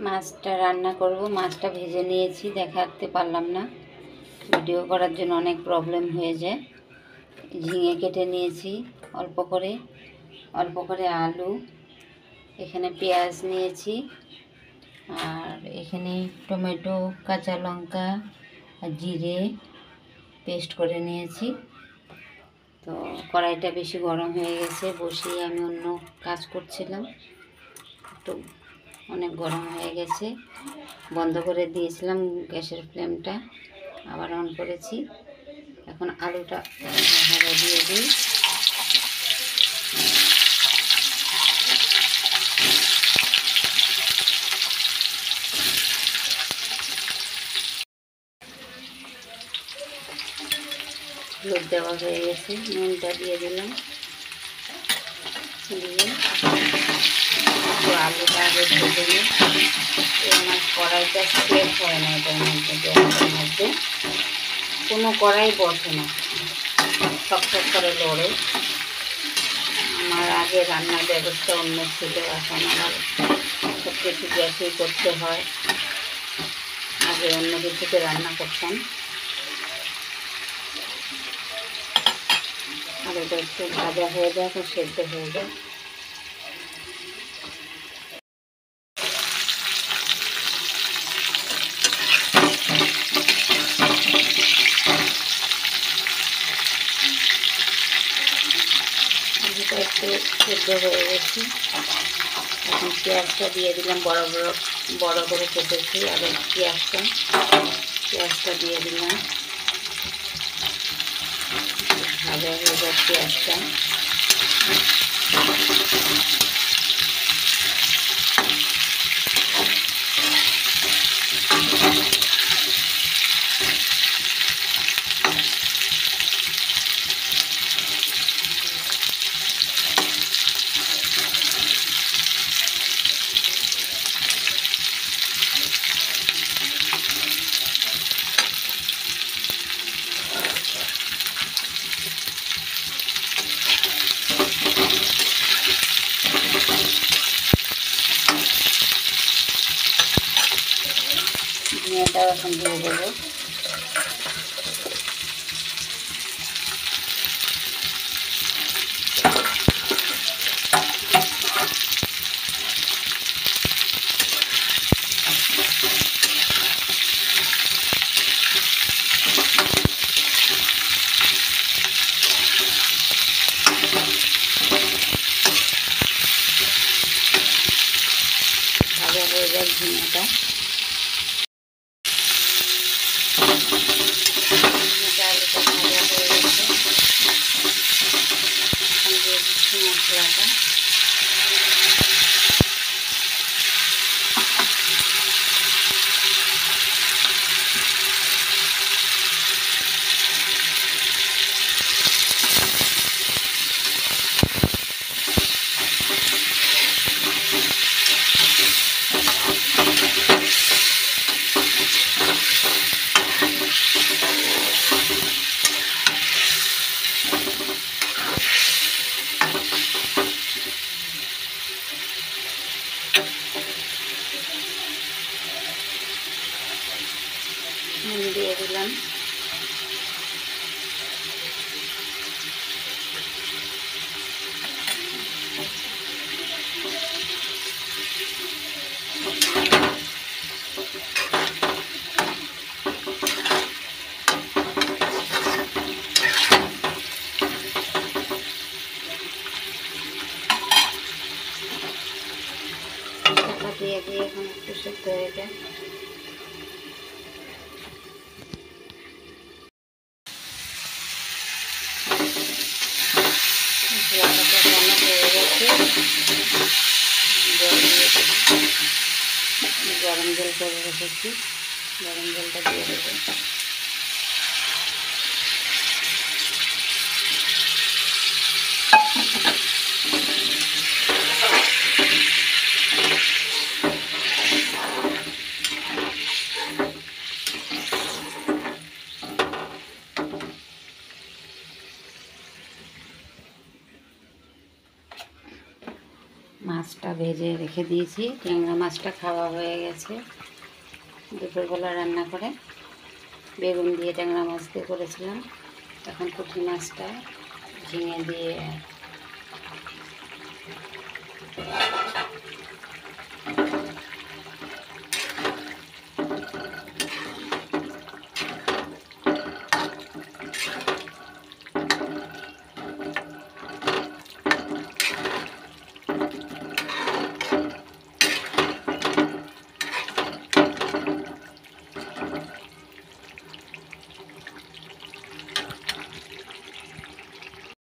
মাছটা রান্না করব। মাছটা ভেজে নিয়েছি, দেখাতে পারলাম না, ভিডিও করার জন্য অনেক প্রবলেম হয়ে যায়। ঝিঙে কেটে নিয়েছি অল্প করে আলু, এখানে পেঁয়াজ নিয়েছি, আর এখানে টমেটো, কাঁচা লঙ্কা আর জিরে পেস্ট করে নিয়েছি। তো কড়াইটা বেশি গরম হয়ে গেছে, বসিয়ে আমি অন্য কাজ করছিলাম, তো অনেক গরম হয়ে গেছে, বন্ধ করে দিয়েছিলাম গ্যাসের ফ্লেমটা, আবার অন করেছি। এখন আলুটা ভাজা দিয়ে দিই। হলুদ দেওয়া হয়ে গেছে, নুনটা দিয়ে দিলাম, দিয়ে একটু আলুটা আগে ভেজে নিই। আমার কড়াইটা সেট হয় না, এটার মধ্যে গ্যাসের মধ্যে কোনো কড়াই বসে না, ঠকঠক করে লড়ে। আমার আগে রান্নার ব্যবস্থা অন্য ছিল, এখন আমার সব কিছু গ্যাসেই করতে হয়। আগে অন্য কিছুতে রান্না করতাম। আলুটা একটু ভাজা হয়ে যায়, এখন সেদ্ধ হয়ে যায়। আলুটা একটু সেদ্ধ হয়ে গেছে, এখন পেঁয়াজটা দিয়ে দিলাম, বড় করে কেটেছি। আর পেঁয়াজটা দিয়ে দিলাম, ভাজা হয়ে যায় পেঁয়াজটা। ঝিঙেটাও এখন দিয়ে দেবো। ভাজা হয়ে যায় ঝিঙেটা। আলুটা ভাজা হয়ে গেছে, এখন দিয়ে দিচ্ছি মশলাটা। নুন দিয়ে দিলাম, ঢাকা দিয়ে এখন একটু সেদ্ধ হয়ে যায়। মশলাটা রান্না হয়ে গেছে, গরম জল করে রেখেছি, গরম জলটা দিয়ে দেবো। মাছটা ভেজে রেখে দিয়েছি। ট্যাংরা মাছটা খাওয়া হয়ে গেছে দুপুরবেলা রান্না করে, বেগুন দিয়ে ট্যাংরা মাছ দিয়ে করেছিলাম। এখন পুঁটি মাছটা ঝিঙে দিয়ে